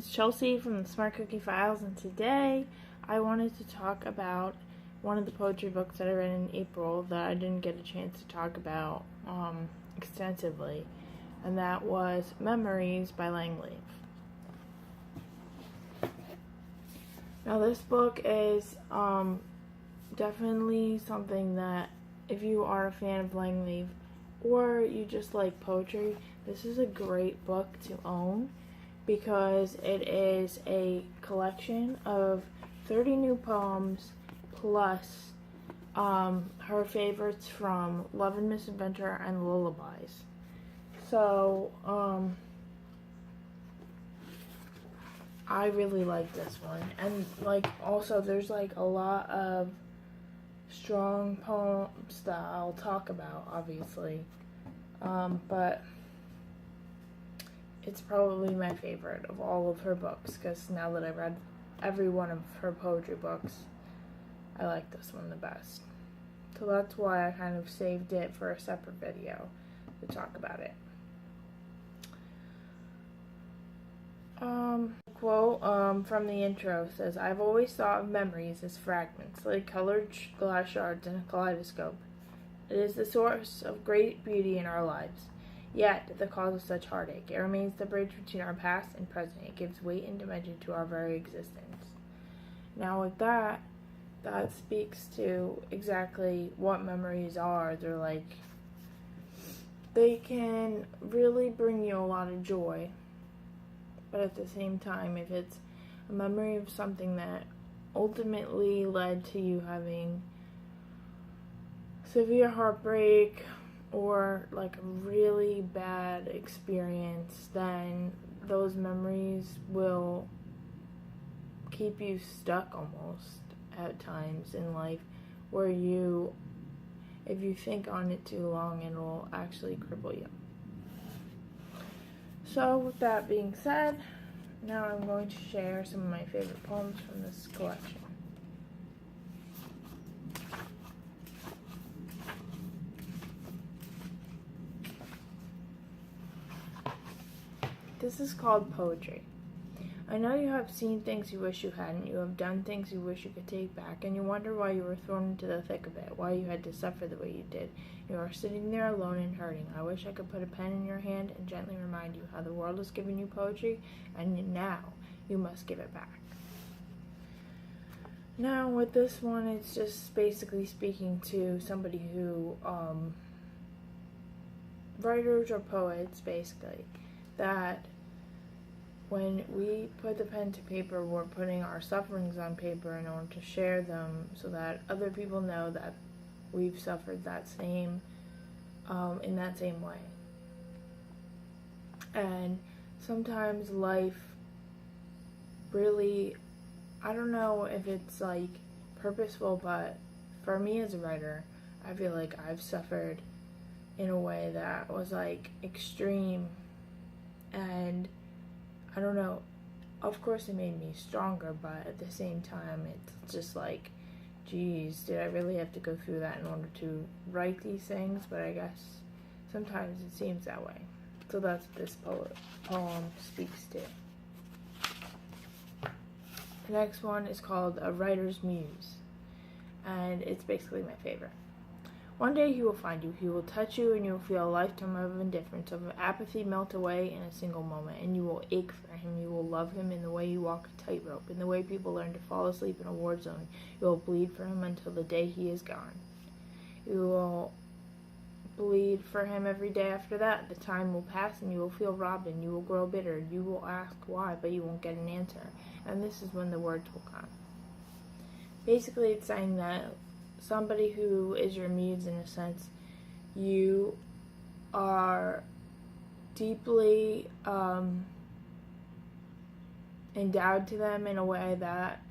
is Chelsea from the Smart Cookie Files, and today I wanted to talk about one of the poetry books that I read in April that I didn't get a chance to talk about extensively, and that was Memories by Leav. Now this book is definitely something that if you are a fan of Leav or you just like poetry, this is a great book to own because it is a collection of 30 new poems plus her favorites from Love and Misadventure and Lullabies. So I really like this one, and also there's a lot of strong poems that I'll talk about, obviously, but it's probably my favorite of all of her books, because now that I've read every one of her poetry books, I like this one the best. So that's why I kind of saved it for a separate video to talk about it. Quote from the intro says, "I've always thought of memories as fragments, like colored glass shards in a kaleidoscope. It is the source of great beauty in our lives, yet the cause of such heartache. It remains the bridge between our past and present. It gives weight and dimension to our very existence." Now with that speaks to exactly what memories are. They can really bring you a lot of joy, but at the same time, if it's a memory of something that ultimately led to you having severe heartbreak or a really bad experience, then those memories will keep you stuck almost at times in life, where if you think on it too long, it'll actually cripple you. So with that being said, now I'm going to share some of my favorite poems from this collection. This is called Poetry. I know you have seen things you wish you hadn't, you have done things you wish you could take back, and you wonder why you were thrown into the thick of it, why you had to suffer the way you did. You are sitting there alone and hurting. I wish I could put a pen in your hand and gently remind you how the world has given you poetry, and now you must give it back. Now with this one, it's just basically speaking to somebody who, writers or poets basically, that when we put the pen to paper, we're putting our sufferings on paper in order to share them so that other people know that we've suffered that same, in that same way. And sometimes life really, I don't know if it's purposeful, but for me as a writer, I feel like I've suffered in a way that was extreme, and I don't know, of course it made me stronger, but at the same time, it's just geez, did I really have to go through that in order to write these things? But I guess sometimes it seems that way. So that's what this poem speaks to. The next one is called A Writer's Muse, and it's basically my favorite. One day he will find you, he will touch you, and you will feel a lifetime of indifference, of apathy melt away in a single moment, and you will ache for him. You will love him in the way you walk a tightrope, in the way people learn to fall asleep in a war zone. You will bleed for him until the day he is gone. You will bleed for him every day after that. The time will pass, and you will feel robbed, and you will grow bitter. You will ask why, but you won't get an answer. And this is when the words will come. Basically, it's saying that somebody who is your muse, in a sense, you are deeply endowed to them in a way that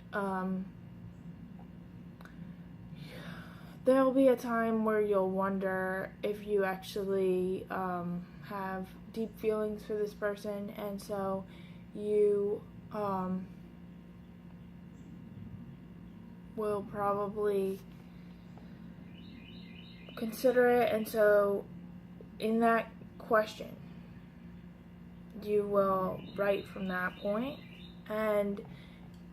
there'll be a time where you'll wonder if you actually have deep feelings for this person, and so you will probably consider it, and so in that question you will write from that point, And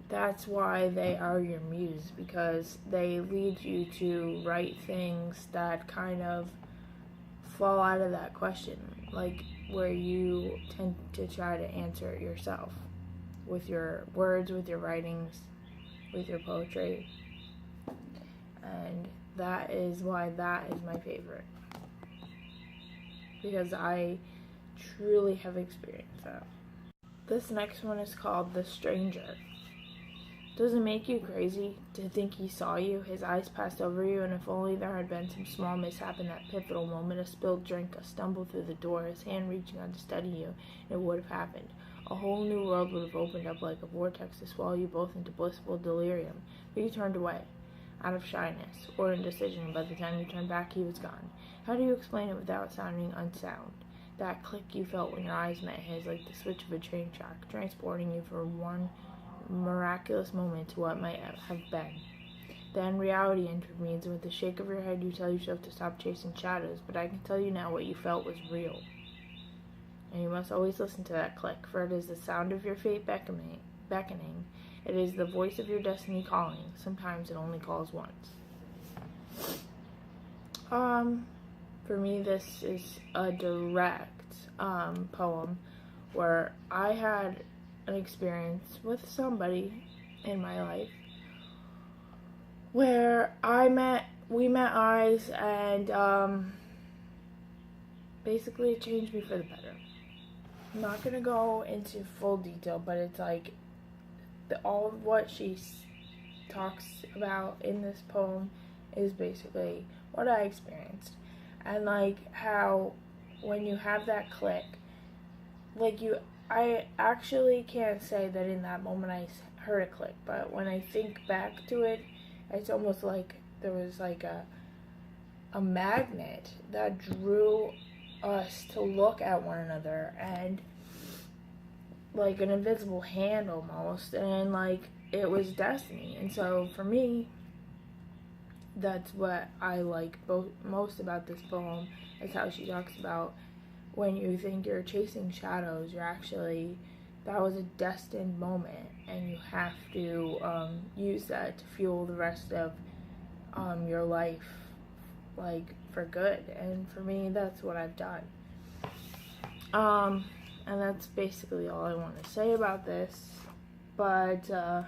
that's why they are your muse, because they lead you to write things that kind of fall out of that question, like where you tend to try to answer it yourself with your words, with your writings, with your poetry. And that is why that is my favorite, because I truly have experienced that. This next one is called The Stranger. Does it make you crazy to think he saw you? His eyes passed over you, and if only there had been some small mishap in that pivotal moment, a spilled drink, a stumble through the door, his hand reaching out to steady you, it would have happened. A whole new world would have opened up like a vortex to swallow you both into blissful delirium. But you turned away, out of shyness or indecision, and by the time you turned back, he was gone. How do you explain it without sounding unsound? That click you felt when your eyes met his, like the switch of a train track, transporting you for one miraculous moment to what might have been. Then reality intervenes, and with a shake of your head you tell yourself to stop chasing shadows, but I can tell you now what you felt was real. And you must always listen to that click, for it is the sound of your fate beckoning. It is the voice of your destiny calling. Sometimes it only calls once. For me, this is a direct poem where I had an experience with somebody in my life where we met eyes, and basically it changed me for the better. I'm not gonna go into full detail, but it's like all of what she talks about in this poem is basically what I experienced, and like how when you have that click, I actually can't say that in that moment I heard a click, but when I think back to it, it's almost like there was like a magnet that drew us to look at one another, and like an invisible hand almost, and like it was destiny. And so for me, that's what I like most about this poem, is how she talks about when you think you're chasing shadows, you're actually, that was a destined moment, and you have to use that to fuel the rest of your life, like for good. And for me, that's what I've done. And that's basically all I want to say about this. But yeah,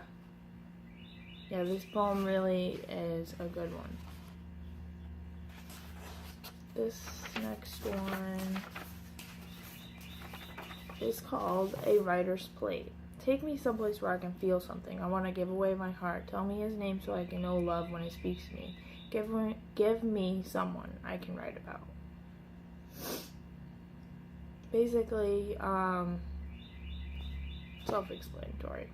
this poem really is a good one. This next one is called A Writer's Plate. Take me someplace where I can feel something. I want to give away my heart. Tell me his name so I can know love when he speaks to me. Give me someone I can write about. Basically, self-explanatory.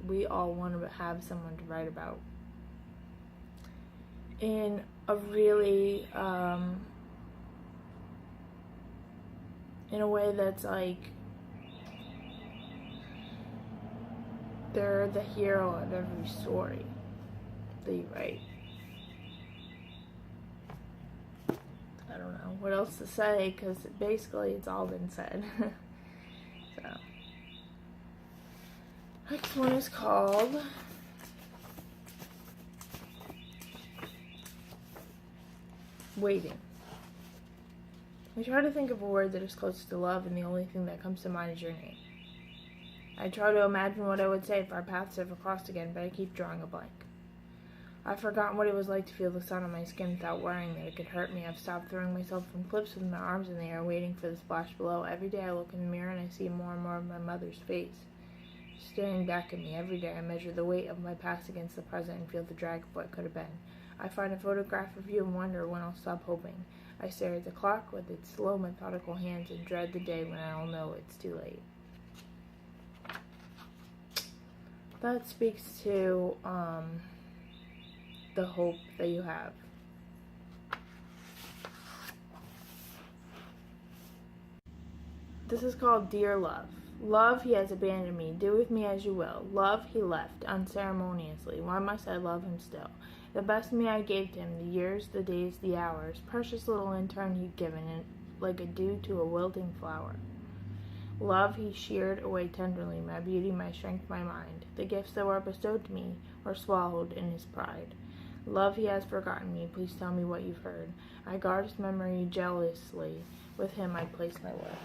We all want to have someone to write about in a really in a way that's like they're the hero of every story that you write. I don't know what else to say, because basically it's all been said. So, next one is called Waiting. I try to think of a word that is close to love, and the only thing that comes to mind is your name. I try to imagine what I would say if our paths ever crossed again, but I keep drawing a blank. I've forgotten what it was like to feel the sun on my skin without worrying that it could hurt me. I've stopped throwing myself from cliffs with my arms in the air, waiting for the splash below. Every day I look in the mirror and I see more and more of my mother's face staring back at me. Every day I measure the weight of my past against the present and feel the drag of what could have been. I find a photograph of you and wonder when I'll stop hoping. I stare at the clock with its slow, methodical hands and dread the day when I'll know it's too late. That speaks to the hope that you have. This is called Dear Love. Love, he has abandoned me. Do with me as you will. Love, he left unceremoniously. Why must I love him still? The best of me I gave to him, the years, the days, the hours. Precious little in turn he'd given, and like a dew to a wilting flower. Love he sheared away tenderly, my beauty, my strength, my mind. The gifts that were bestowed to me were swallowed in his pride. Love he has forgotten me, please tell me what you've heard. I guard his memory jealously, with him I place my worth.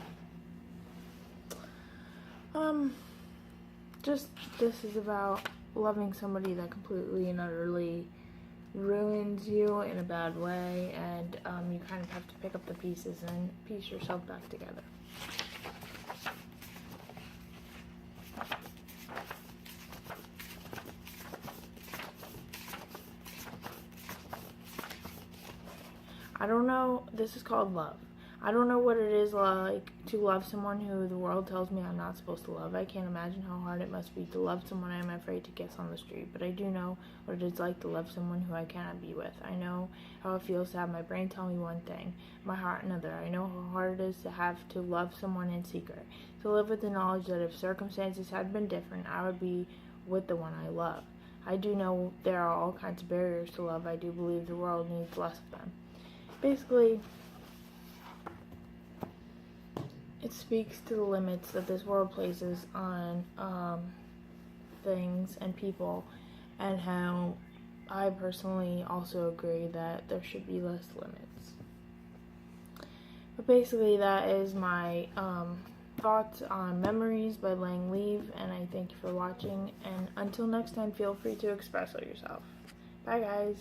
This is about loving somebody that completely and utterly ruins you in a bad way, and you kind of have to pick up the pieces and piece yourself back together. I don't know, this is called love. I don't know what it is like to love someone who the world tells me I'm not supposed to love. I can't imagine how hard it must be to love someone I'm afraid to kiss on the street, but I do know what it is like to love someone who I cannot be with. I know how it feels to have my brain tell me one thing, my heart another. I know how hard it is to have to love someone in secret, to live with the knowledge that if circumstances had been different, I would be with the one I love. I do know there are all kinds of barriers to love. I do believe the world needs less of them. Basically, it speaks to the limits that this world places on things and people, and how I personally also agree that there should be less limits. But basically, that is my thoughts on Memories by Leav, and I thank you for watching, and until next time, feel free to express yourself. Bye guys.